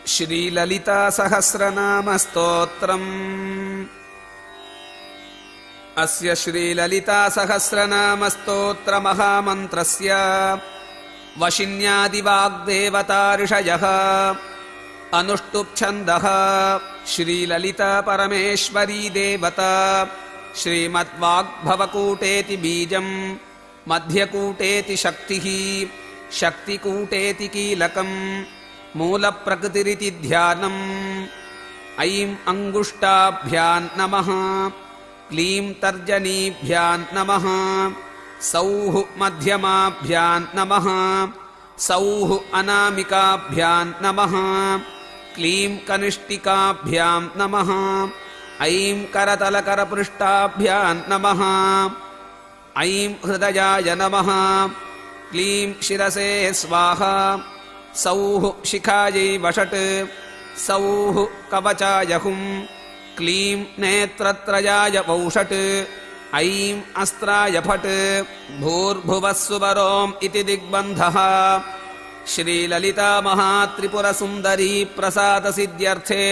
ಶ್ರೀಲಲಿತಾ ಸಹಸ್ರನಾಮ ಸ್ತೋತ್ರಂ. ಅಸ್ಯ ಶ್ರೀಲಲಿತಾ ಸಹಸ್ರನಾಮ ಸ್ತೋತ್ರ ಮಹಾಮಂತ್ರಸ್ಯ ವಶಿನ್ಯಾದಿವಾಗ್ದೇವತಾ ಋಷಯಃ ಅನುಷ್ಠುಪ್ ಛಂದಃ ಶ್ರೀಲಲಿತಾ ಪರಮೇಶ್ವರೀ ದೇವತಾ ಶ್ರೀಮದ್ವಾಗ್ಭವಕೂಟೇತಿ ಬೀಜಂ ಮಧ್ಯಕೂಟೇತಿ ಶಕ್ತಿಃ ಶಕ್ತಿಕೂಟೇತಿ ಕೀಲಕಂ ಮೂಲಪ್ರಕೃತಿರಿತಿ ಧ್ಯಾನಂ. ಐಂ ಅಂಗುಷ್ಟಾಭ್ಯಾಂ ನಮಃ ಕ್ಲೀಂ ತರ್ಜನೀಭ್ಯಾಂ ನಮಃ ಸೌಃ ಮಧ್ಯಮಾಭ್ಯಾಂ ನಮಃ ಸೌಃ ಅನಾಮಿಕಾಭ್ಯಾಂ ನಮಃ ಕ್ಲೀಂ ಕನಿಷ್ಠಿಕಾಭ್ಯಾಂ ನಮಃ ಐಂ ಕರತಲಕರಪೃಷ್ಠಾಭ್ಯಾಂ ನಮಃ ಐಂ ಹೃದಯಾಯ ನಮಃ ಕ್ಲೀಂ ಶಿರಸೇ ಸ್ವಾಹಾ ಸೌಃ ಶಿಖಾಯೈ ವಷಟ್ ಸೌಃ ಕವಚಾಯ ಹುಂ ಕ್ಲೀಂ ನೇತ್ರತ್ರಯಾಯ ವೌಷಟ್ ಐಂ ಅಸ್ತ್ರಾಯ ಫಟ್ ಭೂರ್ಭುವಸ್ಸುವರೋಂ ಇತಿ ದಿಗ್ಬಂಧಃ. ಶ್ರೀಲಲಿತಾ ಮಹಾತ್ರಿಪುರಸುಂದರೀ ಪ್ರಸಾದ ಸಿದ್ಧ್ಯರ್ಥೆ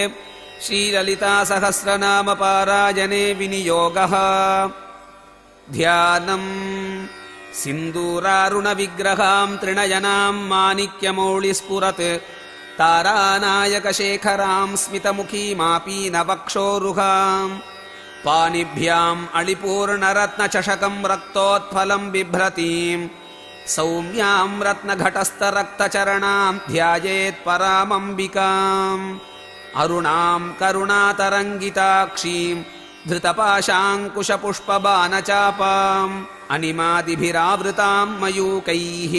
ಶ್ರೀಲಲಿತಾ ಸಹಸ್ರನಾಮ ಪಾರಾಯಣೆ ವಿನಿಯೋಗಃ. ಧ್ಯಾನಂ ಸಿಂಧೂರಾರುಣ ವಿಗ್ರಹಾಂ ತ್ರಿನಯನಾಂ ಮಾಣಿಕ್ಯಮೌಳಿ ಸ್ಫುರತ್ ತಾರಾನಾಯಕ ಶೇಖರಾಂ ಸ್ಮಿತಮುಖೀಮಾಪೀನವಕ್ಷೋರುಹಾಂ ಪಾಣಿಭ್ಯಾಂ ಅಳಿಪೂರ್ಣರತ್ನಚಷಕಂ ರಕ್ತೋತ್ಫಲಂ ಬಿಭ್ರತೀಂ ಸೌಮ್ಯಾಂ ರತ್ನಘಟಸ್ಥರಕ್ತಚರಣಾಂ ಧ್ಯಾಯೇತ್ ಪರಾಮಂಬಿಕಾಂ ಅರುಣಾಂ ಕರುಣಾತರಂಗಿತಾಕ್ಷೀಂ ಧೃತಪಾಶಾಂಕುಶಪುಷ್ಪಬಾಣಚಾಪಾಂ ಅನಿಮಾದಿಭಿರಾವೃತಾಂ ಮಯೂಕೈಃ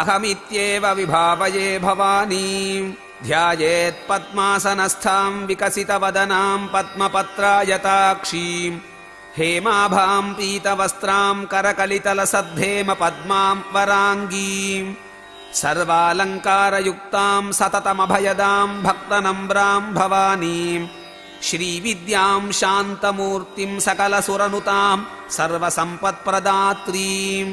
ಅಹಮಿತ್ಯೇವ ವಿಭಾವಯೇ ಭವಾನೀಂ ಧ್ಯಾಯೇತ್ ಪದ್ಮಾಸನಸ್ಥಾಂ ವಿಕಸಿತವದನಾಂ ಪದ್ಮಪತ್ರಾಯತಾಕ್ಷೀಂ ಹೇಮಾಭಾಂ ಪೀತವಸ್ತ್ರಾಂ ಕರಕಲಿತಲಸದ್ಧೇಮ ಪದ್ಮಾಂ ವರಾಂಗೀಂ ಸರ್ವಾಲಂಕಾರಯುಕ್ತಾಂ ಸತತಮಭಯದಾಂ ಭಕ್ತನಮ್ರಾಂ ಭವಾನೀಂ ಶ್ರೀವಿದ್ಯಾಂ ಶಾಂತಮೂರ್ತಿಂ ಸಕಲಸುರನುತಾಂ ಸರ್ವಸಂಪತ್ಪ್ರದಾತ್ರೀಂ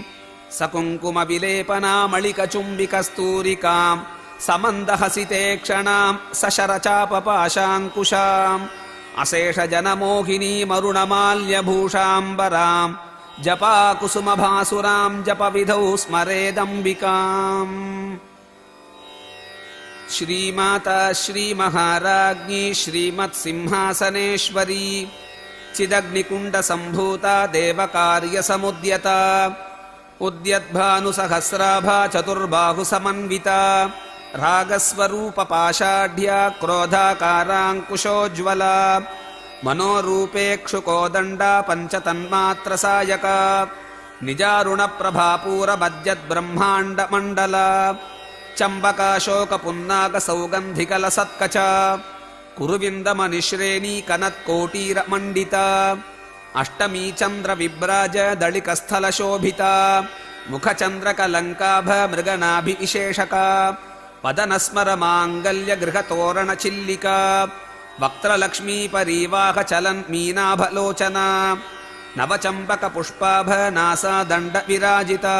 ಸಕುಂಕುಮವಿಲೇಪನಾಮಳಿಕಚುಂಬಿಕಸ್ತೂರಿಕಾಂ ಸಮಂದಹಸಿತೆ ಕ್ಷಣಾಂ ಸಶರಚಾಪಪಾಶಾಂಕುಶಾಂ ಅಶೇಷಜನಮೋಹಿನೀಮರುಣಮಾಲ್ಯಭೂಷಾಂಬರಾಂ ಜಪಾಕುಸುಮಭಾಸುರಾಂ ಜಪವಿಧೌ ಸ್ಮರೇದಂಬಿಕಾಂ. ಶ್ರೀಮಾತಾ ಶ್ರೀಮಹಾರಾಜ್ಞಿ ಶ್ರೀಮತ್ಸಿಂಹಾಸನೇಶ್ವರಿ ಚಿದಗ್ನಿಕುಂಡಸಂಭೂತಾ ದೇವಕಾರ್ಯಸಮುದ್ಯತಾ ಉದ್ಯದ್ಭಾನುಸಹಸ್ರಾಭಾ ಚತುರ್ಬಾಹುಸಮನ್ವಿತಾ ರಾಗಸ್ವರೂಪಪಾಷಾಢ್ಯಾ ಕ್ರೋಧಾಕಾರಾಂಕುಶೋಜ್ವಲಾ ಮನೋರೂಪೇಕ್ಷುಕೋದಂಡಾ ಪಂಚತನ್ಮಾತ್ರಸಾಯಕಾ ನಿಜಾರುಣಪ್ರಭಾಪೂರಮಜ್ಜದ್ಬ್ರಹ್ಮಾಂಡಮಂಡಲ ಚಂಬಕಾಶೋಕಪುನ್ನಾಗಸೌಗಂಧಿಕಲಸತ್ಕಚ ಕುರುವಿಂದಮನಿಶ್ರೇಣೀ ಕನತ್ಕೋಟೀರಮಂಡಿತಾ ಅಷ್ಟಮೀ ಚಂದ್ರವಿಭ್ರಾಜ ದಳಿಕಸ್ಥಲಶೋಭಿತಾ ಮುಖಚಂದ್ರಕಲಂಕಾಭ ಮೃಗನಾಭಿವಿಶೇಷಕಾ ಪದನಸ್ಮರಮಾಂಗಲ್ಯಗೃಹತೋರಣಚಿಲ್ಲಿಕಾ ವಕ್ತ್ರಲಕ್ಷ್ಮೀಪರೀವಾಹಚಲನ್ ಮೀನಾಭಲೋಚನಾ ನವಚಂಪಕಪುಷ್ಪಾಭ ನಾಸಾದಂಡವಿರಾಜಿತಾ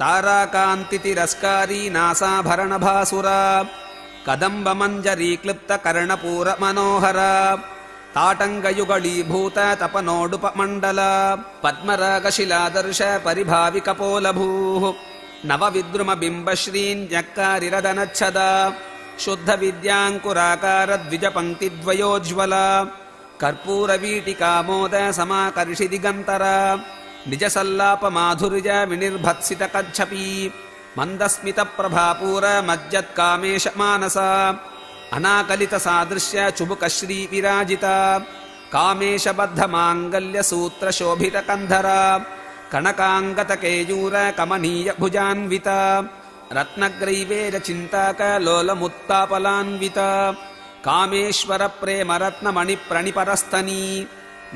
ತಾರಾಕಾಂತಿತಿರಸ್ಕಾರಿ ನಾಸಾಭರಣಭಾಸುರಾ ಕದಂಬಮಂಜರೀಕ್ಲಿಪ್ತಕರ್ಣಪೂರಮನೋಹರಾ ತಾಟಂಗಯುಗಳೀಭೂತ ತಪನೋಡುಪಮಂಡಲ ಪದ್ಮರಾಗಶಿಲಾದರ್ಶ ಪರಿಭಾವಿಕಪೋಲಭೂಃ ನವವಿದ್ರುಮಬಿಂಬಶ್ರೀನ್ಯಕ್ಕಾರಿರದನಚ್ಛದ ಶುದ್ಧವಿದ್ಯಾಂಕುರಾಕಾರ ದ್ವಿಜಪಂಕ್ತಿದ್ವಯೋಜ್ವಲ ಕರ್ಪೂರವೀಟಿಕಾಮೋದ ಸಮಾಕರ್ಷಿ ದಿಗಂತರ ನಿಜಸಲ್ಲಾಪಮಾಧುರ್ಯ ವಿನಿರ್ಭತ್ಸಿತಕಚ್ಛಪಿ ಮಂದಸ್ಮಿತಪ್ರಭಾಪೂರ ಮಜ್ಜತ್ಕಾಮೇಶ ಮಾನಸ ಅನಾಕಲಿತ ಸಾದೃಶ್ಯ ಚುಬುಕಶ್ರೀ ವಿರಾಜಿತ ಕಾಮೇಶಬದ್ಧ ಮಾಂಗಲ್ಯ ಸೂತ್ರ ಶೋಭಿತ ಕಂಧರ ಕನಕಾಂಗತ ಕೇಯೂರ ಕಮನೀಯ ಭುಜಾನ್ವಿತ ರತ್ನಗ್ರೈವೇರ ಚಿಂತಾಕ ಲೋಲಮುತ್ತಾಪಲಾನ್ವಿತ ಕಾಮೇಶ್ವರ ಪ್ರೇಮ ರತ್ನಮಣಿ ಪ್ರಣಿಪರಸ್ತನಿ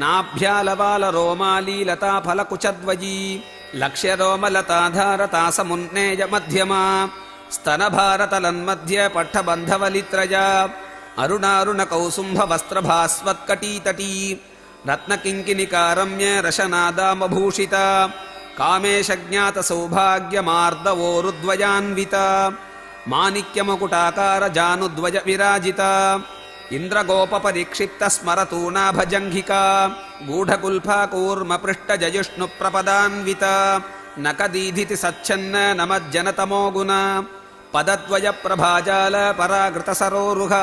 ನಾಭ್ಯಾಲವಾಲ ರೋಮಾಲಿ ಲತಾ ಫಲಕುಚಧ್ವಜಿ ಲಕ್ಷ್ಯ ರೋಮಲತಾಧಾರತಾ ಸಮುನ್ನೇಯ ಮಧ್ಯಮ ಸ್ತನಭಾರತಲನ್ಮಧ್ಯ ಪಠಬಂಧವಲಿತ್ರಯ ಅರುಣಾರುಣ ಕೌಸುಂಭ ವಸ್ತ್ರಭಾಸ್ವತ್ಕಟೀತಟೀ ರತ್ನಕಿಂಕಿನಿಕಾರಮ್ಯ ರಶನಾದಾಮಭೂಷಿತ ಕಾಮೇಶಜ್ಞಾತ ಸೌಭಾಗ್ಯ ಮಾರ್ದವೋರುದ್ವಯಾನ್ವಿತ ಮಾಣಿಕ್ಯಮಕುಟಾಕಾರ ಜಾನುದ್ವಯ ವಿರಾಜಿತ ಇಂದ್ರಗೋಪಪರಿಕ್ಷಿಪ್ತ ಸ್ಮರತೂನಾಭಜಂಘಿಕಾ ಗೂಢಕುಲ್ಫಾ ಕೂರ್ಮ ಪೃಷ್ಠ ಜಯುಷ್ಣು ಪ್ರಪದಾನ್ವಿತ ನಕದೀಧಿತಿ ಸಚ್ಛನ್ನ ನಮಜ್ಜನತಮೋ ಗುಣ ಪದದ್ವಯ ಪ್ರಭಾಜಾಲ ಪರಾಗೃತ ಸರೋರುಹ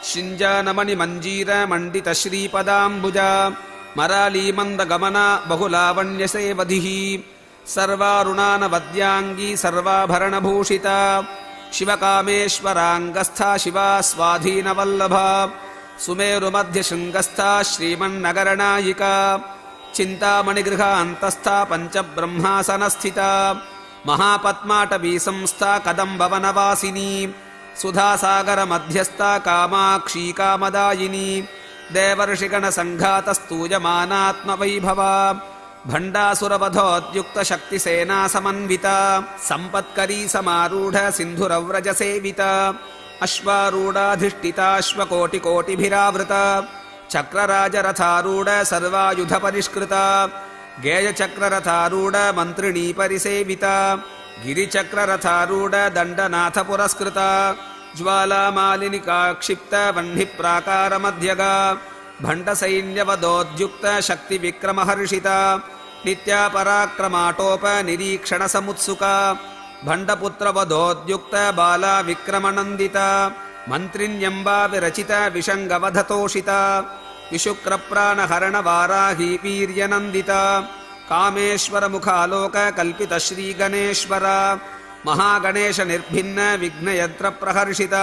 ಶಿಂಜಾನಮಣಿ ಮಂಜೀರ ಮಂಡಿತ ಶ್ರೀಪದಾಂಬುಜ ಮರಾಳೀ ಮಂದ ಗಮನ ಬಹುಲಾವಣ್ಯ ಸೇವಧಿಃ ಸರ್ವಾರುಣಾನವದ್ಯಾಂಗೀ ಸರ್ವಾಭರಣಭೂಷಿತ ಶಿವಕಾಮೇಶ್ವರಾಂಗಸ್ಥ ಶಿವಾ ಸ್ವಾಧೀನವಲ್ಲಭ ಸುಮೇರು ಮಧ್ಯ ಶೃಂಗಸ್ಥ ಶ್ರೀಮನ್ನಗರನಾಯಿಕ ಚಿಂತಾಮಣಿಗೃಹ ಅಂತಸ್ಥ ಪಂಚಬ್ರಹ್ಮಾಸನಸ್ಥಿತ ಮಹಾಪದ್ಮಾಟವೀ ಸಂಸ್ಥಾ ಕದಂಬವನವಾಸಿನಿ ಸುಧಾಸಾಗರ ಮಧ್ಯಸ್ಥ ಕಾಮಾಕ್ಷೀ ಕಾಮದಾಯಿನಿ ದೇವರ್ಷಿಗಣ ಸಂಘಾತಸ್ತೂಯಮಾನಾತ್ಮವೈಭವ ಭಂಡಾಸುರವಧೋದ್ಯುಕ್ತ ಶಕ್ತಿ ಸೇನಾ ಸಮನ್ವಿತ ಸಂಪತ್ಕರೀ ಸಮಾರೂಢ ಸಿಂಧುರವ್ರಜ ಸೇವಿತ ಅಶ್ವಾರೂಢಾಧಿಷ್ಠಿತಾಶ್ವಕೋಟಿಕೋಟಿಭಿರಾವೃತ ಚಕ್ರರಾಜರಥಾರೂಢ ಸರ್ವಾಯುಧ ಪರಿಷ್ಕೃತ ಗೇಯಚಕ್ರರಥಾರೂಢ ಮಂತ್ರಿಣೀ ಪರಿಸೇವಿತ ಗಿರಿಚಕ್ರರಥಾರೂಢ ದಂಡನಾಥ ಪುರಸ್ಕೃತ ಜ್ವಾಲಾಮಾಲಿನಿಕಾ ಕ್ಷಿಪ್ತ ವಹ್ನಿ ಪ್ರಾಕಾರ ಮಧ್ಯಗ ಭಂಡ ಸೈನ್ಯವದೋದ್ಯುಕ್ತ ಶಕ್ತಿ ವಿಕ್ರಮಹರ್ಷಿತ ನಿತ್ಯ ಪರಾಕ್ರಮಾಟೋಪ ನಿರೀಕ್ಷಣ ಸಮುತ್ಸುಕ ಭಂಡಪುತ್ರವದೋದ್ಯುಕ್ತ ಬಾಲ ವಿಕ್ರಮನಂದಿತ ಮಂತ್ರಿಣ್ಯಂಬಾ ವಿರಚಿತ ವಿಷಂಗವಧತೋಷಿತ ವಿಶುಕ್ರಪ್ರಾಣ ಹರಣ ವಾರಾಹಿ ವೀರ್ಯನಂದಿತ ಕಾಮೇಶ್ವರ ಮುಖಾಲೋಕ ಕಲ್ಪಿತ ಶ್ರೀ ಗಣೇಶ್ವರ ಮಹಾಗಣೇಶ ನಿರ್ಭಿನ್ನ ವಿಘ್ನಯಂತ್ರ ಪ್ರಹರ್ಷಿತ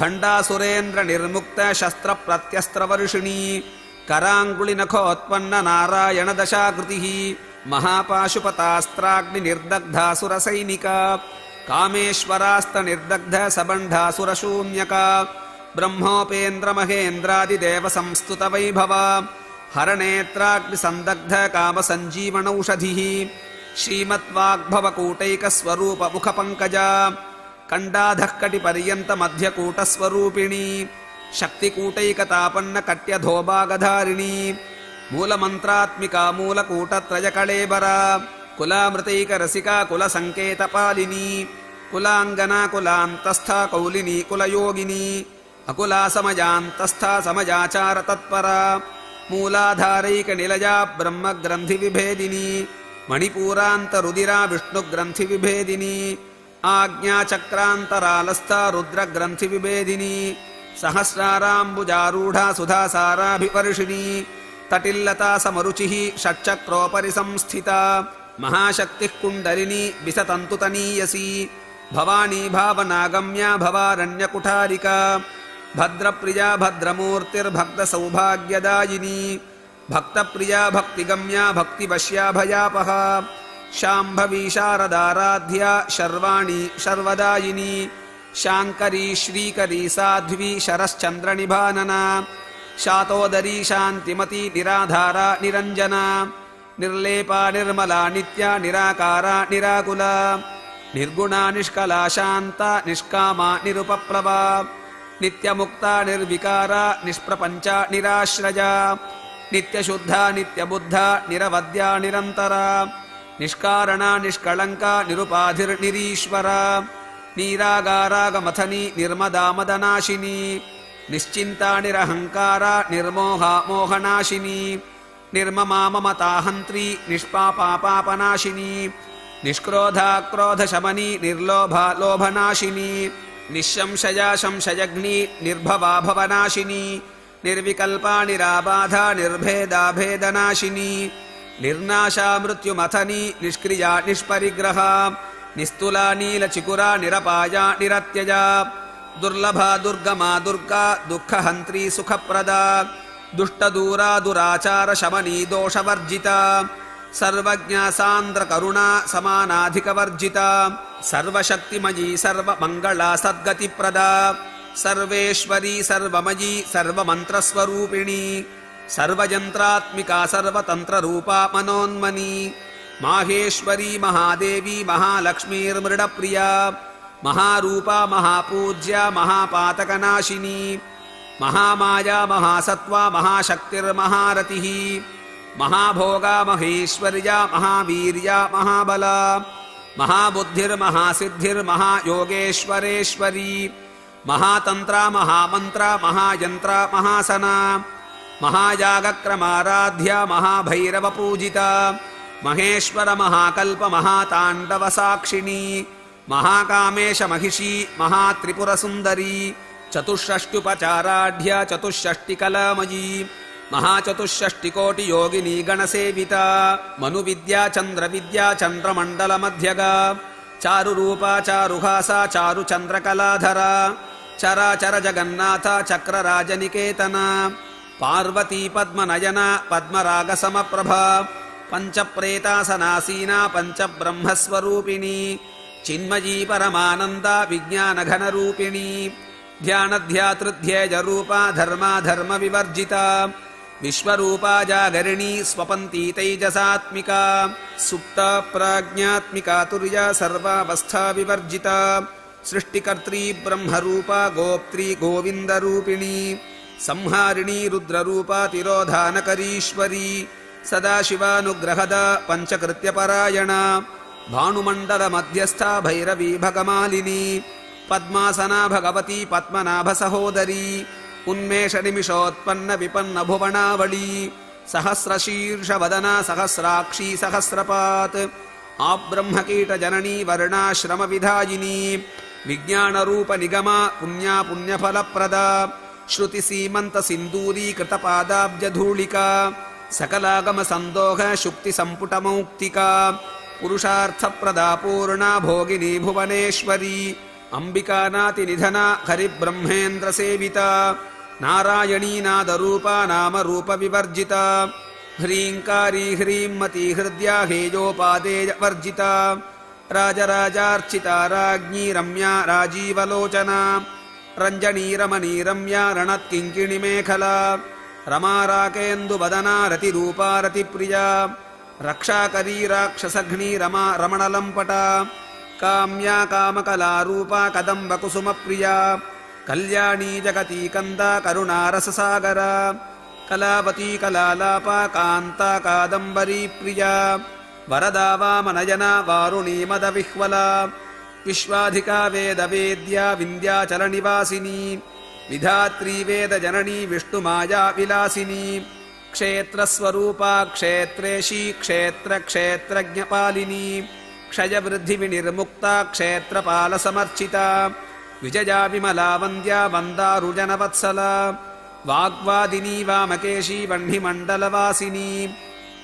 ಭಂಡಾಸುರೇಂದ್ರ ನಿರ್ಮುಕ್ತ ಶಸ್ತ್ರ ಪ್ರತ್ಯಸ್ತ್ರವರ್ಷಿಣಿ ಕರಾಂಗುಳಿ ನಖೋತ್ಪನ್ನ ನಾರಾಯಣ ದಶಾಕೃತಿ ಮಹಾಪಾಶುಪತಾಸ್ತ್ರಾಗ್ನಿ ನಿರ್ದಗ್ಧಾಸುರ ಸೈನಿಕ ಕಾಮೇಶ್ವರಾಸ್ತ ನಿರ್ದಗ್ಧ ಸಬಂಢಾಸುರ ಶೂನ್ಯಕ ಬ್ರಹ್ಮೋಪೇಂದ್ರ ಮಹೇಂದ್ರಾದಿದೇವ ಸಂಸ್ತುತ ವೈಭವ ಹರನೇತ್ರಾಗ್ನಿ ಸಂದಗ್ಧ ಕಾಮ ಸಂಜೀವನೌಷಧಿ ಶ್ರೀಮದ್ವಾಗ್ಭವಕೂಟೈಕ ಸ್ವರೂಪ ಮುಖ ಪಂಕಜ ಕಂಡಾಧಃ ಕಟಿ ಪರ್ಯಂತ ಮಧ್ಯಕೂಟಸ್ವರೂಪಿಣಿ ಶಕ್ತಿಕೂಟೈಕತಾಪನ್ನ ಕಟ್ಯಧೋಭಾಗಧಾರಿಣಿ ಮೂಲಮಂತ್ರಾತ್ಮಿಕಾ ಮೂಲಕೂಟತ್ರಯ ಕಳೇಬರ ಕುಲಾಮೃತೈಕ ರಸಿಕಾ ಕುಲ ಸಂಕೇತ ಪಾಲಿನಿ ಕುಲಾಂಗನಾ ಕುಲಾಂತಸ್ಥ ಕೌಲಿನಿ ಕುಲಯೋಗಿನಿ ಅಕುಲಾ ಸಮಯಾಂತಸ್ಥ ಸಮಯಾಚಾರ ತತ್ಪರ ಮೂಲಾಧಾರೈಕ ನಿಲಯಾ ಬ್ರಹ್ಮ ಗ್ರಂಥಿ ವಿಭೇದಿನಿ ಮಣಿಪೂರಾಂತ ರುದಿರಾ ವಿಷ್ಣು ಗ್ರಂಥಿ ವಿಭೇದಿನಿ ಆಜ್ಞಾಚಕ್ರಾಂತರಾಲಸ್ಥ ರುದ್ರ ಗ್ರಂಥಿ ವಿಭೇದಿನಿ ಸಹಸ್ರಾರಾಂಬುಜಾರೂಢಾ ಸುಧಾಸಾರಾಭಿವರ್ಷಿಣಿ ತಟಿಲ್ಲತಾ ಸಮರುಚಿ ಷಟ್ಚಕ್ರೋಪರಿ ಸಂಸ್ಥಿತ ಮಹಾಶಕ್ತಿ ಕುಂಡಲಿನಿ ಬಿಸತಂತುತನೀಯಸಿ ಭವಾನಿ ಭಾವನಾಗಮ್ಯ ಭವಾರಣ್ಯಕುಠಾರಿಕಾ ಭದ್ರಪ್ರಿಯಾ ಭದ್ರಮೂರ್ತಿರ್ಭಕ್ತ ಸೌಭಾಗ್ಯದಾಯಿನಿ ಭಕ್ತಪ್ರಿಯಾ ಭಕ್ತಿಗಮ್ಯ ಭಕ್ತಿವಶ್ಯಾ ಭಯಾಪಹ ಶಾಂಭವಿ ಶಾರದಾರಾಧ್ಯ ಶರ್ವಾಣಿ ಶರ್ವದಾಯಿನಿ ಶಾಂಕರಿ ಶ್ರೀಕರಿ ಸಾಧ್ವಿ ಶರಶ್ಚಂದ್ರ ನಿಭಾನನ ಶಾತೋದರಿ ಶಾಂತಿಮತಿ ನಿರಾಧಾರ ನಿರಂಜನ ನಿರ್ಲೇಪಾ ನಿರ್ಮಲಾ ನಿತ್ಯ ನಿರಾಕಾರ ನಿರಾಕುಲ ನಿರ್ಗುಣ ನಿಷ್ಕಲಾ ಶಾಂತ ನಿಷ್ಕಾಮ ನಿರುಪಪ್ಲವ ನಿತ್ಯಮುಕ್ತ ನಿರ್ವಿಕಾರ ನಿಷ್ಪ್ರಪಂಚ ನಿರಾಶ್ರಯ ನಿತ್ಯಶುದ್ಧ ನಿತ್ಯಬುದ್ಧ ನಿರವದ್ಯ ನಿರಂತರ ನಿಷ್ಕಾರಣ ನಿಷ್ಕಳಂಕ ನಿರುಪಾಧಿರ್ನಿರೀಶ್ವರ ನೀರಾಗಾರಾಗಮಥನಿ ನಿರ್ಮದಾಮದನಾಶಿನಿ ನಿಶ್ಚಿಂತ ನಿರಹಂಕಾರ ನಿರ್ಮೋಹ ಮೋಹನಾಶಿನಿ ನಿರ್ಮಮಾ ಮಮತಾಹಂತ್ರಿ ನಿಷ್ಪಾಪಾಪಾಪನಾಶಿನಿ ನಿಷ್ಕ್ರೋಧಾಕ್ರೋಧಶಮನಿ ನಿರ್ಲೋಭ ಲೋಭನಾಶಿನಿ ನಿಶಂಶಯ ಸಂಶಯಗ್ನಿ ನಿರ್ಭವಾ ಭವನಾಶಿನಿ ನಿರ್ವಿಕಲ್ಪಾ ನಿರಾಬಾಧ ನಿರ್ಭೇದಾಭೇದನಾಶಿನಿ ನಿರ್ನಾಶಾ ಮೃತ್ಯುಮಥನಿ ನಿಷ್ಕ್ರಿಯಾ ನಿಷ್ಪರಿಗ್ರಹ ನಿಸ್ತುಲಾ ನೀಲಚಿಕುರ ನಿರಪಾಯ ನಿರತ್ಯಜ ದುರ್ಲಭ ದುರ್ಗಮಾ ದುರ್ಗಾ ದುಃಖಹಂತ್ರಿ ಸುಖಪ್ರದ ದುಷ್ಟದೂರಾ ದುರಾಚಾರ ಶಮನಿ ದೋಷವರ್ಜಿತ ಸರ್ವಜ್ಞ ಸಾಂದ್ರ ಕರುಣಾ ಸಮಾನಾಧಿಕವರ್ಜಿತ ಸರ್ವಶಕ್ತಿಮಯೀ ಸರ್ವಮಂಗಳ ಸದ್ಗತಿಪ್ರದ ಸರ್ವೇಶ್ವರಿ ಸರ್ವಮಯೀ ಸರ್ವಮಂತ್ರಸ್ವರೂಪಿಣಿ ಸರ್ವಯಂತ್ರಾತ್ಮಿಕಾ ಸರ್ವತಂತ್ರರೂಪಾ ಮನೋನ್ಮನಿ ಮಾಹೇಶ್ವರಿ ಮಹಾದೇವಿ ಮಹಾಲಕ್ಷ್ಮೀರ್ಮೃಡಪ್ರಿಯಾ ಮಹಾರೂಪಾ ಮಹಾಪೂಜ್ಯ ಮಹಾಪಾತಕನಾಶಿನಿ ಮಹಾಮಾಯಾ ಮಹಾಸತ್ವಾ ಮಹಾಶಕ್ತಿರ್ಮಹಾರತಿಃ ಮಹಾಭೋಗಾ ಮಹೇಶ್ವರ್ಯ ಮಹಾವೀರ್ಯ ಮಹಾಬಲ महाबुद्धिर्महासिद्धिर्महायोगेश्वरेश्वरी महातंत्र महामंत्र महायंत्र महासना महायागक्रमाराध्या महाभैरवपूजिता महेश्वर महाकल्प महातांडव साक्षिणी महाकामेश महिषी महात्रिपुरसुंदरी चतुष्षष्ट्युपचाराढ्य चतुष्षष्टिकलामयी महाचतुष्षष्टिकोटियोगिनी गणसेविता मनुविद्या चंद्रविद्या चंद्रमंडलमध्यगा चारुरूपा चारुहासा चारुचंद्रकलाधरा चराचर जगन्नाथ चक्रराजनिकेतना पार्वती पद्मनयना पद्मरागसमप्रभा पंचप्रेतासनासीना पंचब्रह्मस्वरूपिणी चिन्मयी परमानंदा विज्ञानघनरूपिणी ध्यानध्यातृध्येजरूपा धर्माधर्मविवर्जिता विश्वरूपा जागरिणी स्वपन्ती तैजसात्मिका सुप्त प्राज्ञात्मिका तुर्या सर्वावस्था विवर्जिता सृष्टिकर्त्री ब्रह्मरूपा गोप्त्री गोविन्दरूपिणी संहारिणी रुद्ररूपा तिरोधानकरीश्वरी सदाशिवानुग्रहद पंचकृत्यपरायणा भानुमण्डलमध्यस्था भैरवी भगमालिनी पद्मासना भगवती पद्मनाभसहोदरी उन्मेषनिमिषोत्पन्न विपन्न भुवनावली सहस्रशीर्षवदना सहस्राक्षी सहस्रपात् आब्रह्मकीटजननी वर्णाश्रमविधायिनी विज्ञानरूपनिगमा पुण्या पुण्यफलप्रदा श्रुतिसीमन्तसिन्दूरीकृतपादाब्जधूलिका सकलागमसन्दोह शुक्तिसम्पुटमौक्तिका पुरुषार्थप्रदा पूर्णा भोगिनी भुवनेश्वरी अंबिकानातिनिधना हरिब्रह्मेन्द्रसेविता नारायणी नादरूपा नामरूपविवर्जिता ह्रीङ्कारी ह्रीमती हृद्या हेयोपादेयवर्जिता राजराजार्चिता राज्ञी रम्या राजीवलोचना रञ्जनी रमणी रम्या रणत्किङ्किणिमेखला रमाराकेन्दुवदना रतिरूपा रतिप्रिया रक्षाकरी राक्षसघ्नी रमा रमणलम्पटा काम्या कामकलारूपा कदम्बकुसुमप्रिया कल्याणी जगती कन्दा करुणारससागरा कलावती कलालापा कान्ता कादम्बरी प्रिया वरदा वामनयना वारुणी मदविह्वला विश्वाधिका वेदवेद्या विन्ध्याचलनिवासिनी विधात्री वेदजननी विष्णुमाया विलासिनी क्षेत्रस्वरूपा क्षेत्रेशी क्षेत्रक्षेत्रज्ञपालिनी क्षयवृद्धिविनिर्मुक्ता क्षेत्रपालसमर्चिता विजया विमला वन्द्या वन्दारुजनवत्सला वाग्वादिनी वामकेशी वह्निमण्डलवासिनी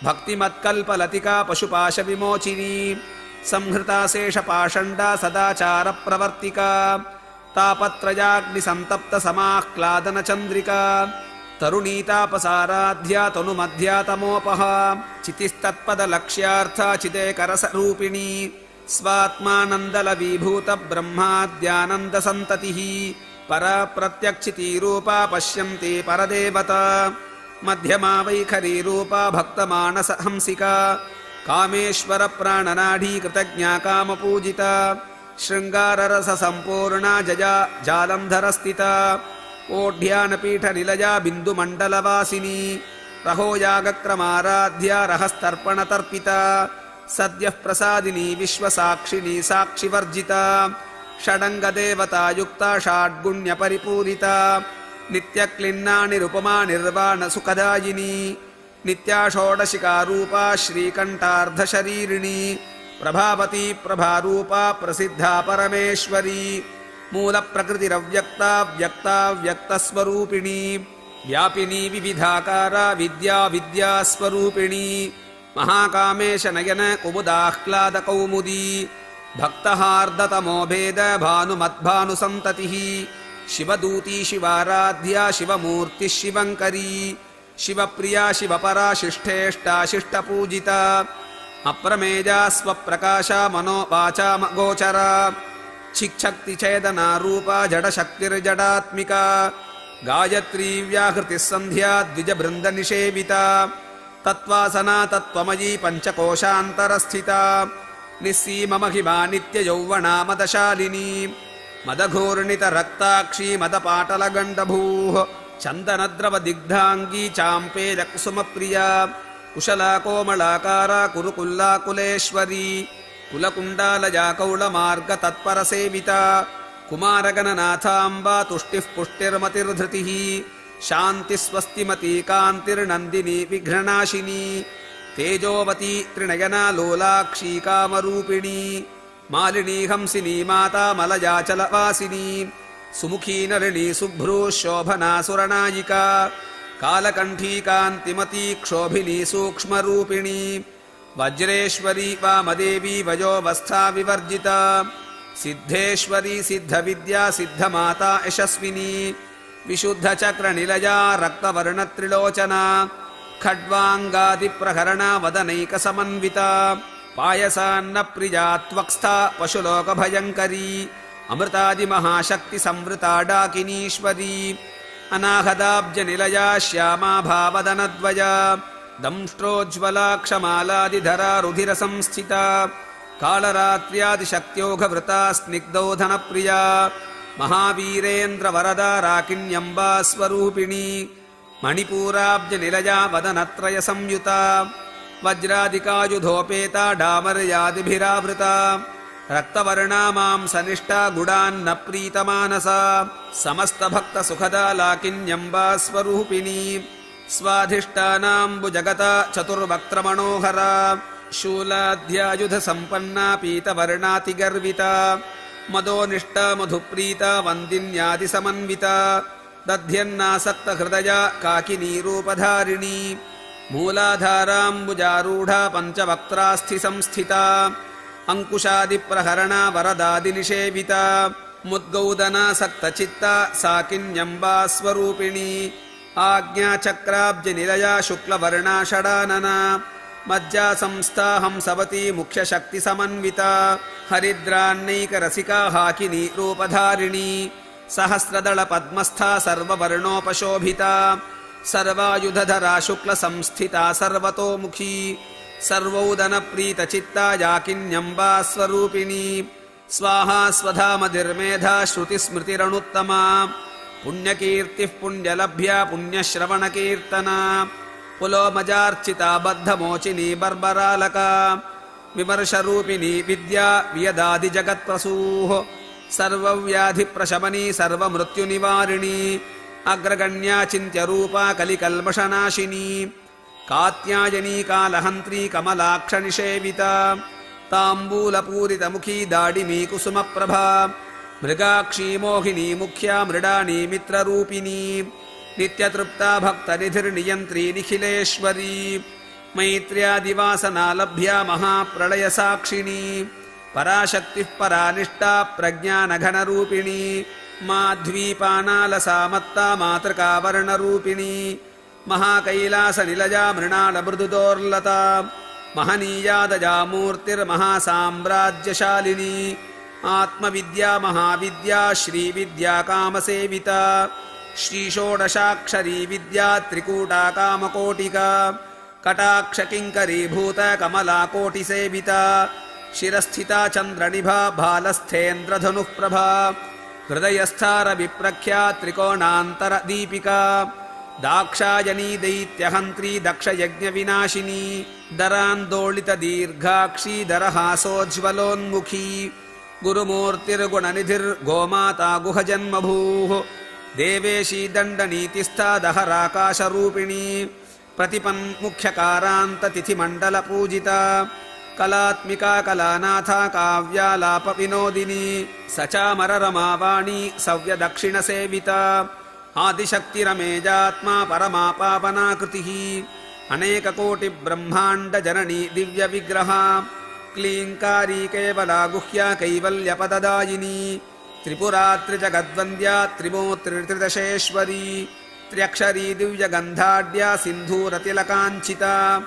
भक्तिमत्कल्पलतिका पशुपाशविमोचिनी संहृता शेषपाषण्डा सदाचारप्रवर्तिका तापत्रयाग्निसन्तप्तसमाह्लादनचन्द्रिका तरुणीतापसाराध्या तनुमध्या तमोपहा चितिस्तत्पदलक्ष्यार्था चिदेकरसरूपिणी स्वात्मानन्दलवीभूतब्रह्माद्यानन्दसन्ततिः परा प्रत्यक्षितीरूपा पश्यन्ति परदेवता मध्यमा वैखरीरूपा भक्तमानसहंसिका कामेश्वरप्राणनाडी कृतज्ञा कामपूजिता शृङ्गाररससम्पूर्णा जया जालन्धरस्थिता ओढ्यानपीठनिलया बिन्दुमण्डलवासिनी रहोयागक्रमाराध्या रहस्तर्पणतर्पिता सद्यः प्रसादिनी विश्वसाक्षिणी साक्षिवर्जिता षडङ्गदेवतायुक्ता षाड्गुण्यपरिपूरिता नित्यक्लिन्ना निरुपमा निर्वाणसुखदायिनी नित्या षोडशिकारूपा श्रीकण्ठार्धशरीरिणी प्रभावती प्रभारूपा प्रसिद्धा परमेश्वरी मूलप्रकृतिरव्यक्ता व्यक्ता व्यक्तस्वरूपिणी व्यापिनी विविधाकारा विद्या विद्यास्वरूपिणी महाकामेश नयन कुमुदाह्लादकौमुदी भक्तहार्दतमो भेद भानुमद्भानुसन्ततिः शिवदूती शिवाराध्या शिवमूर्तिः शिवङ्करी शिवप्रिया शिवपरा शिष्ठेष्टा शिष्टपूजिता अप्रमेया स्वप्रकाशा मनोवाचामगोचरा चिच्छक्तिछेदना रूपा जडशक्तिर्जडात्मिका गायत्री व्याहृतिः सन्ध्या द्विजबृन्दनिषेविता तत्त्वासना तत्त्वमयी पञ्चकोशान्तरस्थिता निस्सीममहिमा नित्ययौवना मदशालिनी मदघूर्णितरक्ताक्षी मदपाटलगण्डभूः चन्दनद्रवदिग्धाङ्गी चाम्पेयकुसुमप्रिया कुशला कोमलाकारा कुरुकुल्लाकुलेश्वरी ಕುಲಕುಂಡಾಲಜಾ ಕೌಳಮಾರ್ಗ ತತ್ಪರ ಸೇವಿತಾ ಕುಮಾರಗಣನಾಥಾಂಬಾ ತುಷ್ಟಿಃ ಪುಷ್ಟಿರ್ಮತಿರ್ಧೃತಿಃ ಶಾಂತಿ ಸ್ವಸ್ತಿಮತಿ ಕಾಂತಿರ್ನಂದಿನಿ ವಿಘ್ನನಾಶಿನಿ ತೇಜೋವತಿ ತ್ರಿನಯನ ಲೋಲಾಕ್ಷಿ ಕಾಮರೂಪಿಣಿ ಮಾಲಿನಿ ಹಂಸಿನಿ ಮಾತಾ ಮಲಯಾಚಲವಾಸಿನಿ ಸುಮುಖೀ ನಳಿನಿ ಶುಭ್ರೂ ಶೋಭನಾ ಸುರನಾಯಿಕಾ ಕಾಲಕಂಠೀ ಕಾಂತಿಮತಿ ಕ್ಷೋಭಿನಿ ಸೂಕ್ಷ್ಮರೂಪಿಣಿ ವಜ್ರೇಶ್ವರಿ ವಾಮದೇವಿ ವಯೋವಸ್ಥಾ ವಿವರ್ಜಿತಾ ಸಿದ್ಧೇಶ್ವರಿ ಸಿದ್ಧವಿದ್ಯಾ ಸಿದ್ಧಮಾತಾ ಯಶಸ್ವಿನಿ ವಿಶುದ್ಧಚಕ್ರನಿಲಯಾ ರಕ್ತವರ್ಣತ್ರಿಲೋಚನಾ ಖಡ್ವಾಂಗಾದಿಪ್ರಹರಣ ವದನೈಕಸಮನ್ವಿತಾ ಪಾಯಸಾನ್ನ ಪ್ರಿಯಾ ತ್ವಕ್ಸ್ಥಾ ಪಶುಲೋಕಭಯಂಕರೀ ಅಮೃತಾದಿಮಹಾಶಕ್ತಿ ಸಂವೃತಾ ಡಾಕಿನೀಶ್ವರಿ ಅನಾಹದಾಬ್ಜನಿಲಯಾ ಶ್ಯಾಮಾ ಭಾವದನದ್ವಯಾ ದಂಷ್ಟ್ರೋಜ್ವಲಾಕ್ಷಮಾಲಾದಿಧರಾ ರುಧಿರ ಸಂಸ್ಥಿತಾ ಕಾಳರಾತ್ರ್ಯಾದಿಶಕ್ತ್ಯೋಘವೃತಾ ಸ್ನಿಗ್ಧೋಧನಪ್ರಿಯಾ ಮಹಾವೀರೇಂದ್ರ ವರದಾ ರಾಕಿಣ್ಯಂಬಾ ಸ್ವರೂಪಿಣಿ ಮಣಿಪೂರಾಬ್ಜನಿಲಯಾ ವದನತ್ರಯ ಸಂಯುತಾ ವಜ್ರಾದಿಕಾಯುಧೋಪೇತಾ ಡಾಮರ್ಯಾದಿಭಿರಾವೃತಾ ರಕ್ತವರ್ಣಾ ಮಾಂಸನಿಷ್ಠಾ ಗುಡಾನ್ನ ಪ್ರೀತಮಾನಸಾ ಸಮಸ್ತಭಕ್ತ ಸುಖದಾ ಲಾಕಿನ್ಯಂಬಾ ಸ್ವರೂಪಿಣಿ ಸ್ವಾಧಿಷ್ಠಾನಾಂಬುಜಗತಾ ಚತುರ್ವಕ್ತ್ರಮಣೋಹರಾ ಶೂಲಾಧ್ಯಾಯುಧ ಸಂಪನ್ನಾ ಪೀತವರ್ಣಾತಿಗರ್ವಿತಾ ಮದೋನಿಷ್ಠಾ ಮಧುಪ್ರೀತಾ ವಂದಿನ್ಯಾದಿ ಸಮನ್ವಿತಾ ದಧ್ಯನ್ನಾಸಕ್ತ ಹೃದಯ ಕಾಕಿನೀ ರೂಪಧಾರಿಣಿ ಮೂಲಾಧಾರಾಂಬುಜಾರೂಢಾ ಪಂಚವಕ್ತ್ರಾಸ್ಥಿ ಸಂಸ್ಥಿತಾ ಅಂಕುಶಾದಿಪ್ರಹರಣ ವರದಾದಿನಿಷೇವಿತಾ ಮುದ್ಗೌದನಾಸಕ್ತಚಿತ್ತಾ ಸಾಕಿನ್ಯಂಬಾ ಸ್ವರೂಪಿಣಿ ಆಜ್ಞಾಚಕ್ರಾಬ್ಜನಿಲಯಾ ಶುಕ್ಲವರ್ಣಾ ಷಡಾನನಾ ಮಜ್ಜಾ ಸಂಸ್ಥಾ ಹಂಸವತಿ ಮುಖ್ಯಶಕ್ತಿ ಸಮನ್ವಿತಾ ಹರಿದ್ರಾನ್ನೈಕರಸಿಕಾ ಹಾಕಿನಿ ರೂಪಧಾರಿಣಿ ಸಹಸ್ರದಳ ಪದ್ಮಸ್ಥಾ ಸರ್ವವರ್ಣೋಪಶೋಭಿತಾ ಸರ್ವಾಯುಧಧರಾ ಶುಕ್ಲ ಸಂಸ್ಥಿತಾ ಸರ್ವತೋಮುಖಿ ಸರ್ವೌದನ ಪ್ರೀತಚಿತ್ತಾ ಯಾಕಿನ್ಯಂಬಾ ಸ್ವರೂಪಿಣಿ ಸ್ವಾಹಾ ಸ್ವಧಾಮಧಿರ್ಮೇಧಾ ಶ್ರುತಿಸ್ಮೃತಿರನುತ್ತಮಾ ಪುಣ್ಯಕೀರ್ತಿಃ ಪುಣ್ಯಲಭ್ಯಾ ಪುಣ್ಯಶ್ರವಣಕೀರ್ತನಾ ಪುಲೋಮಜಾರ್ಚಿತಾ ಬದ್ಧಮೋಚಿನಿ ಬರ್ಬರಾಲಕಾ ವಿಮರ್ಶರೂಪಿಣಿ ವಿದ್ಯಾ ವಿಯದಾದಿ ಜಗತ್ಪ್ರಸೂಃ ಸರ್ವವ್ಯಾಧಿಪ್ರಶಮನಿ ಸರ್ವಮೃತ್ಯುನಿವಾರಿಣಿ ಅಗ್ರಗಣ್ಯಾ ಚಿಂತ್ಯರೂಪಾ ಕಲಿಕಲ್ಮಷನಾಶಿನಿ ಕಾತ್ಯಾಯನಿ ಕಾಲಹಂತ್ರಿ ಕಮಲಾಕ್ಷನಿಷೇವಿತಾ ತಾಂಬೂಲಪೂರಿತಮುಖಿ ದಾಡಿಮೀ ಕುಸುಮಪ್ರಭಾ ಮೃಗಾಕ್ಷಿ ಮೋಹಿನಿ ಮುಖ್ಯಾ ಮೃಡಾನಿ ಮಿತ್ರರೂಪಿಣಿ ನಿತ್ಯತೃಪ್ತಾ ಭಕ್ತನಿಧಿರ್ನಿಯಂತ್ರಿ ನಿಖಿಲೇಶ್ವರಿ ಮೈತ್ರ್ಯಾದಿವಾಸನಾ ಲಭ್ಯಾ ಮಹಾಪ್ರಳಯ ಸಾಕ್ಷಿಣಿ ಪರಾಶಕ್ತಿಃ ಪರಾನಿಷ್ಠಾ ಪ್ರಜ್ಞಾನಘನರೂಪಿಣಿ ಮಾಧ್ವೀಪಾನಾಲಸಾ ಮತ್ತಾ ಮಾತೃಕಾವರ್ಣರೂಪಿಣಿ ಮಹಾಕೈಲಾಸನಿಲಯಾ ಮೃಣಾಳಮೃದುದೋರ್ಲತಾ ಮಹನೀಯಾದಜಾ ಮೂರ್ತಿರ್ಮಹಾಸಾಮ್ರಾಜ್ಯಶಾಲಿನಿ ಆತ್ಮವಿದ್ಯಾ ಮಹಾವಿದ್ಯಾ ಶ್ರೀವಿದ್ಯಾ ಕಾಮಸೇವಿತಾ ಶ್ರೀಷೋಡಶಾಕ್ಷರೀ ವಿದ್ಯಾ ತ್ರಿಕೂಟಾ ಕಾಮಕೋಟಿಕಾ ಕಟಾಕ್ಷಕಿಂಕರೀಭೂತ ಕಮಲಾಕೋಟಿಸೇವಿತಾ ಶಿರಸ್ಥಿತಾ ಚಂದ್ರನಿಭಾ ಭಾಲಸ್ಥೇಂದ್ರಧನುಃ ಪ್ರಭಾ ಹೃದಯಸ್ಥಾರ ವಿಪ್ರಖ್ಯಾ ತ್ರಿಕೋಣಾಂತರ ದೀಪಿಕಾ ದಾಕ್ಷಾಯಣೀ ದೈತ್ಯಹಂತ್ರಿ ದಕ್ಷಯಜ್ಞವಿನಾಶಿನಿ ದರಾಂದೋಳಿತ ದೀರ್ಘಾಕ್ಷಿ ದರಹಾಸೋಜ್ವಲೋನ್ಮುಖಿ ಗುರುಮೂರ್ತಿರ್ಗುಣನಿಧಿರ್ಗೋಮಾತಾ ಗುಹಜನ್ಮಭೂಃ ದೇವೇಶಿ ದಂಡನೀತಿಸ್ಥಾ ದಹರಾಕಾಶರೂಪಿಣಿ ಪ್ರತಿಪನ್ಮುಖ್ಯಕಾರಾಂತ ತಿಥಿಮಂಡಲ ಪೂಜಿತಾ ಕಲಾತ್ಮಿಕಾ ಕಲಾನಾಥಾ ಕಾವ್ಯಾಲಾಪ ವಿನೋದಿನಿ ಸಚಾಮರರಮಾವಾಣಿ ಸವ್ಯ ದಕ್ಷಿಣ ಸೇವಿತಾ ಆದಿಶಕ್ತಿರಮೇಜಾತ್ಮ ಪರಮಾಪಾವನಾಕೃತಿಃ ಅನೇಕ ಕೋಟಿ ಬ್ರಹ್ಮಾಂಡ ಜನನಿ ದಿವ್ಯ ವಿಗ್ರಹ ಕ್ಲೀಂಕಾರಿ ಕೇವಲ ಗುಹ್ಯ ಕೈವಲ್ಯ ಪದದಾಯಿನಿ ತ್ರಿಪುರಾತ್ರಿಜಗದ್ವಂದ್ಯಾ ತ್ರಿಮೂರ್ತಿರ್ತ್ರಿದಶೇಶ್ವರಿ ತ್ರ್ಯಕ್ಷರೀ ದಿವ್ಯಗಂಧಾಢ್ಯ ಸಿಂಧೂರತಿಲಕಾಂಚಿತಾ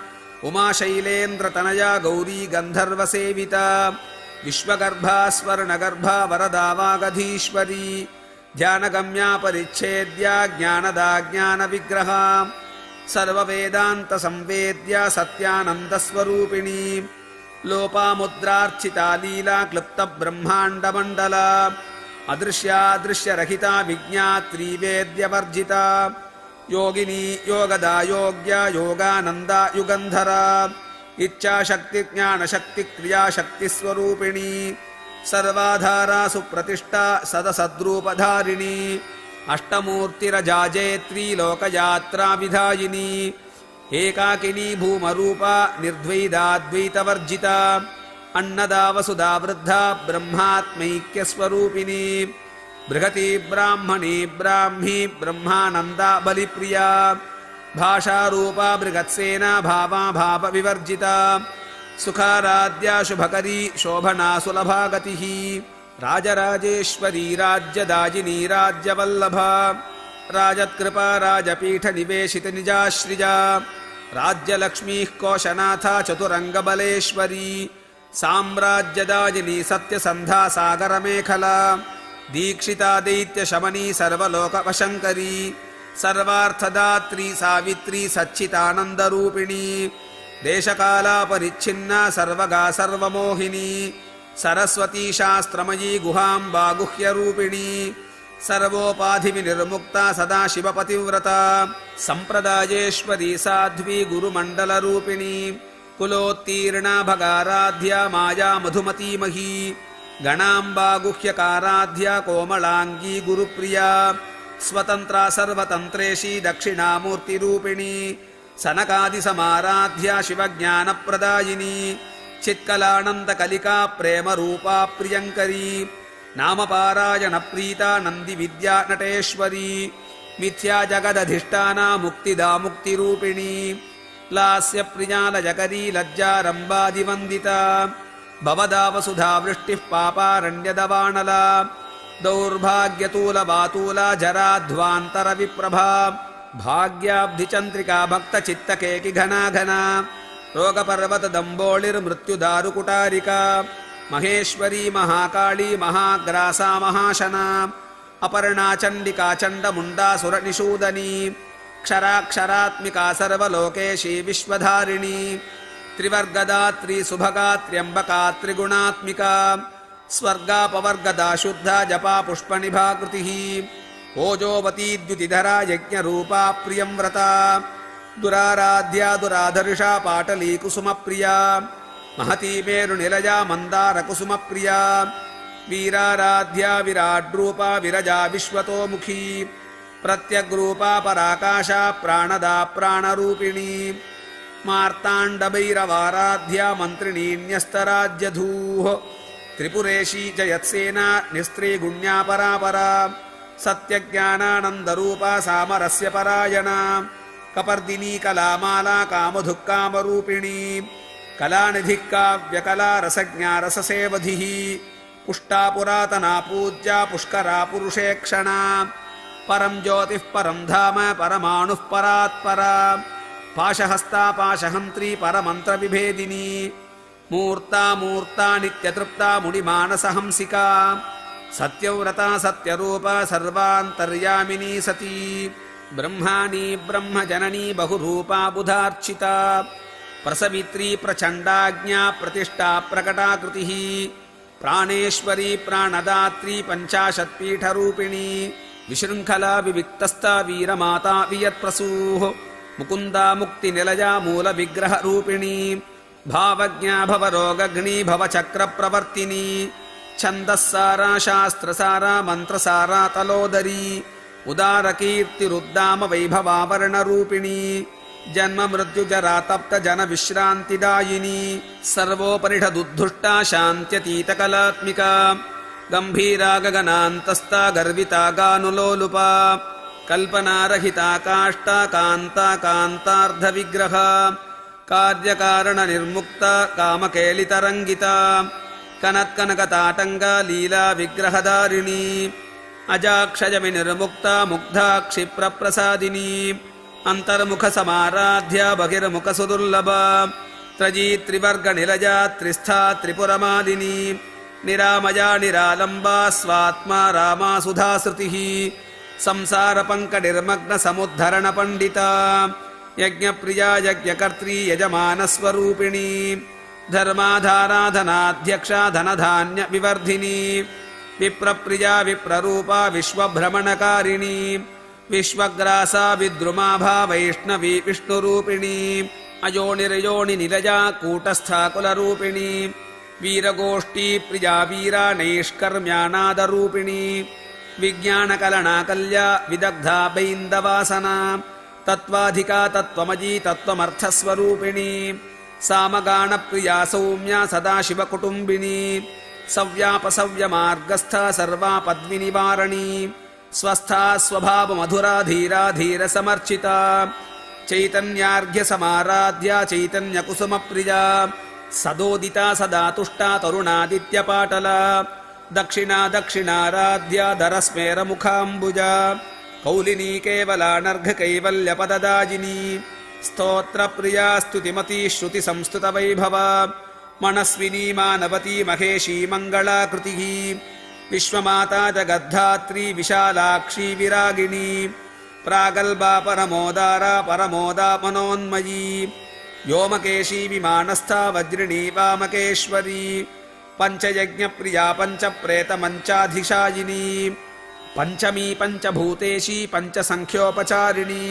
ಉಮಾಶೈಲೇಂದ್ರತನಯಾ ಗೌರೀ ಗಂಧರ್ವಸೇವಿತಾ ವಿಶ್ವಗರ್ಭಾ ಸ್ವರ್ಣಗರ್ಭಾ ವರದಾ ವಾಗಧೀಶ್ವರಿ ಧ್ಯಾನಗಮ್ಯಾ ಪರಿಚ್ಛೇದ್ಯಾ ಜ್ಞಾನದಾ ಜ್ಞಾನ ವಿಗ್ರಹ ಸರ್ವವೇದಾಂತ ಸಂವೇದ್ಯಾ ಸತ್ಯಾನಂದ ಸ್ವರೂಪಿಣಿ ಲೋಪಾಮುದ್ರಾರ್ಚಿತಾ ಲೀಲಾ ಕ್ಲುಪ್ತ ಬ್ರಹ್ಮಾಂಡ ಮಂಡಲ ಅದೃಶ್ಯಾದೃಶ್ಯರಹಿತಾ ವಿಜ್ಞಾತ್ರೀ इच्छाशक्ति ज्ञानशक्ति क्रियाशक्तिस्वरूपिणी सर्वाधारा सुप्रतिष्ठा सदसद्रूपधारिणी अष्टमूर्तिरजाजेत्री लोकयात्रा विधायिनी एकाकिनी भूमरूपा निर्द्वैताद्वैतवर्जिता अन्नदा वसुधा वृद्धा ब्रह्मात्मैक्यस्वरूपिणी बृहती ब्राह्मणी ब्राह्मी ब्रह्मानन्दा बलिप्रिया भाषारूपा बृहत्सेना भावा भावविवर्जिता सुखाराध्या शुभकरी शोभना सुलभा गतिः राजराजेश्वरी राज्यदायिनी राज्यवल्लभा राजत्कृपा राजपीठनिवेशितनिजाश्रिया राज्यलक्ष्मीः कोशनाथा चतुरङ्गबलेश्वरी साम्राज्यदायिनी सत्यसन्धा सागरमेखला दीक्षिता दैत्यशमनी सर्वलोकवशङ्करी सर्वार्थदात्री सावित्री सच्चिदानन्दरूपिणी देशकालापरिच्छिन्ना सर्वगा सर्वमोहिनी सरस्वती शास्त्रमयी गुहाम्बा गुह्यरूपिणी सर्वोपाधिविनिर्मुक्ता सदा शिवपतिव्रता सम्प्रदायेश्वरी साध्वी गुरुमण्डलरूपिणी कुलोत्तीर्णा भगाराध्या माया मधुमतीमही गणाम्बा गुह्यकाराध्या कोमलाङ्गी गुरुप्रिया स्वतन्त्रा सर्वतन्त्रेशी दक्षिणामूर्तिरूपिणी सनकादिसमाराध्या शिवज्ञानप्रदायिनी चित्कलानन्दकलिका प्रेमरूपा प्रियङ्करी नामपारायणप्रीता नन्दिविद्या नटेश्वरी मिथ्या जगदधिष्ठाना मुक्तिदा मुक्तिरूपिणी लास्यप्रिया लजकरी लज्जारम्बादिवन्दिता भवदा वसुधा वृष्टिः पापारण्यदवाणला दौर्भाग्यतूलवातूला जराध्वान्तरविप्रभा भाग्याब्धिचन्द्रिका भक्तचित्तकेकि घना घना रोगपर्वतदम्बोळिर्मृत्युदारुकुटारिका महेश्वरी महाकाली महाग्रासा महाशना अपर्णा चण्डिका चण्डमुण्डासुरनिषूदनी क्षराक्षरात्मिका सर्वलोकेशी विश्वधारिणी त्रिवर्गदात्री सुभगा त्र्यम्बका त्रिगुणात्मिका स्वर्गापवर्गदा शुद्धा जपा पुष्पनिभाकृतिः ओजोवती द्युतिधरा यज्ञरूपा प्रियंव्रता दुराराध्या दुराधर्षा पाटली कुसुमप्रिया महती मेरुनिलया मन्दारकुसुमप्रिया वीराराध्या विराड्रूपा विरजा विश्वतोमुखी प्रत्यग्रूपा पराकाशा प्राणदा प्राणरूपिणी मार्ताण्डभैरवाराध्या मन्त्रिणी न्यस्तराज्यधूः त्रिपुरेशी जयत्सेना निस्त्रीगुण्या परापरा सत्यज्ञानानन्दरूपा सामरस्यपरायणा कपर्दिनी कलामाला कामधुक्कामरूपिणी कलानिधिः काव्यकला रसज्ञा रससेवधिः पुष्टा पुरातना पूज्या पुष्करा पुरुषेक्षणा परं ज्योतिः परं धाम परमाणुः परात्परा पाशहस्ता पाशहन्त्री परमन्त्रविभेदिनी मूर्ता मूर्ता नित्यतृप्ता मुनिमानसहंसिका सत्यव्रता सत्यरूपा सर्वान्तर्यामिनी सती ब्रह्माणी ब्रह्मजननी बहुरूपा बुधार्चिता प्रसवित्री प्रचण्डाज्ञा प्रतिष्ठा प्रकटाकृतिः प्राणेश्वरी प्राणदात्री पञ्चाशत्पीठरूपिणी विशृङ्खला विविक्तस्था वीरमाता वियत्प्रसूः मुकुन्दा मुक्तिनिलया मूलविग्रहरूपिणी भावज्ञा भवरोगग्नी भवचक्रप्रवर्तिनी छन्दस्सारा शास्त्रसारा मन्त्रसारा तलोदरी उदारकीर्तिरुद्दाम वैभवावर्णरूपिणी जन्म मृत्युजरा तप्त जन विश्रान्तिदायिनी सर्वोपरिषदुद्धुष्टा शान्त्यतीतकलात्मिका गम्भीरा गगनान्तस्था गर्विता गानुलोलुपा कल्पनारहिता काष्ठा कान्ता कान्तार्धविग्रहा कार्यकारणनिर्मुक्ता कामकेलितरङ्गिता कनत्कनकताटङ्गा लीला विग्रहधारिणी अजाक्षयविनिर्मुक्ता मुग्धा क्षिप्रप्रसादिनी अन्तर्मुखसमाराध्या बहिर्मुखसुदुर्लभा त्रयी त्रिवर्गनिलया त्रिस्था त्रिपुरमालिनी निरामया निरालम्बा स्वात्मा रामा सुधाश्रुतिः संसारपङ्कनिर्मग्नसमुद्धरणपण्डिता यज्ञप्रिया यज्ञकर्त्री यजमानस्वरूपिणी धर्माधाराधनाध्यक्षा धनधान्यविवर्धिनी विप्रप्रिया विप्ररूपा विश्वभ्रमणकारिणी विश्वग्रासा विद्रुमाभा वैष्णवी विष्णुरूपिणी अयोनिरयोनि निलया कूटस्था कुलरूपिणी वीरगोष्ठी प्रिया वीरा नैष्कर्म्यानादरूपिणी विज्ञानकलनाकल्या विदग्धा बैन्दवासना तत्त्वाधिका तत्त्वमयी तत्त्वमर्थस्वरूपिणी सामगानप्रिया सौम्या सदाशिवकुटुम्बिनी सव्यापसव्यमार्गस्था सर्वापद्विनिवारणी स्वस्था स्वभावमधुरा धीरा धीरसमर्चिता चैतन्यार्घ्यसमाराध्या चैतन्यकुसुमप्रिया सदोदिता सदा तुष्टा तरुणादित्यपाटला दक्षिणा दक्षिणाराध्या धरस्मेरमुखाम्बुजा कौलिनी केवलानर्घकैवल्यपददायिनी स्तोत्रप्रिया स्तुतिमती श्रुतिसंस्तुतवैभवा मनस्विनी मानवती महेशी मङ्गलाकृतिः विश्वमाता जगद्धात्री विशालाक्षी विरागिणी प्रागल्भा परमोदारा परमोदा मनोन्मयी व्योमकेशी विमानस्था वज्रिणी वामकेश्वरी पञ्चयज्ञप्रिया पञ्चप्रेतमञ्चाधिशायिनी पञ्चमी पञ्चभूतेशी पञ्चसङ्ख्योपचारिणी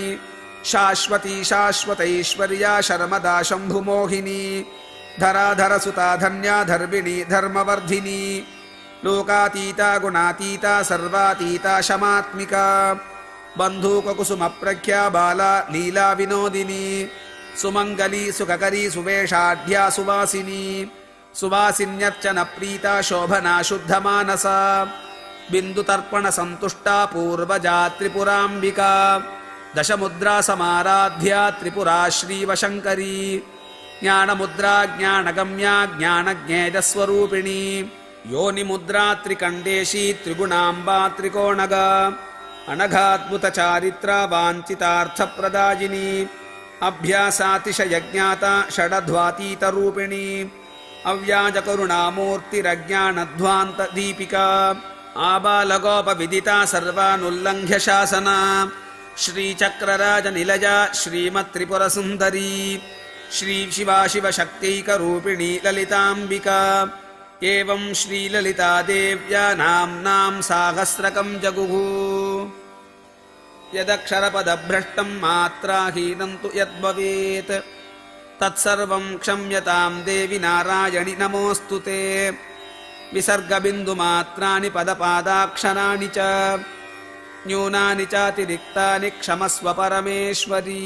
शाश्वती शाश्वतैश्वर्या शर्मदा शम्भुमोहिनी धराधरसुता धन्या धर्मिणी धर्मवर्धिनी लोकातीता गुणातीता सर्वातीता शमात्मिका बन्धूककुसुमप्रख्या बाला लीला विनोदिनी सुमङ्गली सुखकरी सुवेशाढ्या सुवासिनी सुवासिन्यर्चनप्रीता शोभना शुद्धमानसा बिन्दुतर्पणसन्तुष्टा पूर्वजा त्रिपुराम्बिका दशमुद्रा समाराध्या त्रिपुरा श्रीवशङ्करी ज्ञानमुद्रा ज्ञानगम्या ज्ञानज्ञेयस्वरूपिणी योनिमुद्रा त्रिकण्डेशी त्रिगुणाम्बा त्रिकोणगा अनघाद्भुतचारित्रा वाञ्छितार्थप्रदायिनी अभ्यासातिशयज्ञाता षडध्वातीतरूपिणी अव्याजकरुणामूर्तिरज्ञानध्वान्तदीपिका आबालगोपविदिता सर्वानुल्लङ्घ्य शासना श्रीचक्रराजनिलया श्रीमत्त्रिपुरसुन्दरी श्रीशिवाशिवशक्त्यैकरूपिणी ललिताम्बिका एवं श्रीललितादेव्या नाम्नां साहस्रकं जगुः यदक्षरपदभ्रष्टं मात्राहीनं तु यद्भवेत् तत्सर्वं क्षम्यतां देवि नारायणि नमोऽस्तु ते विसर्गबिन्दुमात्राणि पदपादाक्षराणि च न्यूनानि चातिरिक्तानि क्षमस्व परमेश्वरी।